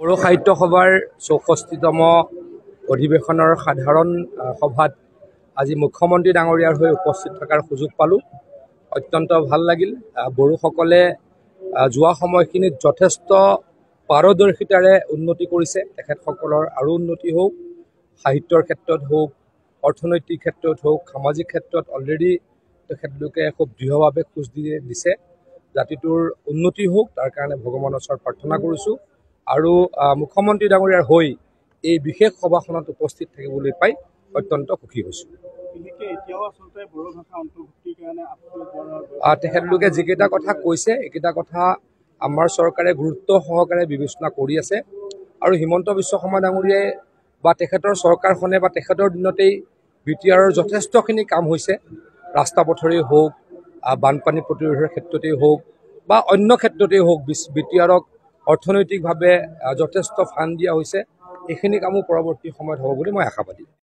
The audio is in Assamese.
বড়ো সাহিত্য সভাৰ ৬৪তম অধিৱেশনৰ সাধাৰণ সভাত আজি মুখ্যমন্ত্ৰী ডাঙৰীয়াৰ হৈ উপস্থিত থকাৰ সুযোগ পালোঁ। অত্যন্ত ভাল লাগিল। বড়োসকলে যোৱা সময়খিনিত যথেষ্ট পাৰদৰ্শিতাৰে উন্নতি কৰিছে। তেখেতসকলৰ আৰু উন্নতি হওক, সাহিত্যৰ ক্ষেত্ৰত হওক, অৰ্থনৈতিক ক্ষেত্ৰত হওক, সামাজিক ক্ষেত্ৰত অলৰেডি তেখেতলোকে খুব দৃঢ়ভাৱে খোজ দিছে। জাতিটোৰ উন্নতি হওক, তাৰ কাৰণে ভগৱানৰ ওচৰত প্ৰাৰ্থনা কৰিছোঁ। আৰু মুখ্যমন্ত্ৰী ডাঙৰীয়াৰ হৈ এই বিশেষ সভাখনত উপস্থিত থাকিবলৈ পাই অত্যন্ত সুখী হৈছোঁ। তেখেতলোকে যিকেইটা কথা কৈছে, এইকেইটা কথা আমাৰ চৰকাৰে গুৰুত্ব সহকাৰে বিবেচনা কৰি আছে। আৰু হিমন্ত বিশ্ব শৰ্মা ডাঙৰীয়াই বা তেখেতৰ চৰকাৰখনে বা তেখেতৰ দিনতেই BTRৰ যথেষ্টখিনি কাম হৈছে। ৰাস্তা পথৰেই হওক, বানপানী প্ৰতিৰোধৰ ক্ষেত্ৰতেই হওক বা অন্য ক্ষেত্ৰতেই হওক, BTRক অৰ্থনৈতিকভাৱে যথেষ্ট ফাণ্ড দিয়া হৈছে। এইখিনি কামো পৰৱৰ্তী সময়ত হ'ব বুলি মই আশাবাদী।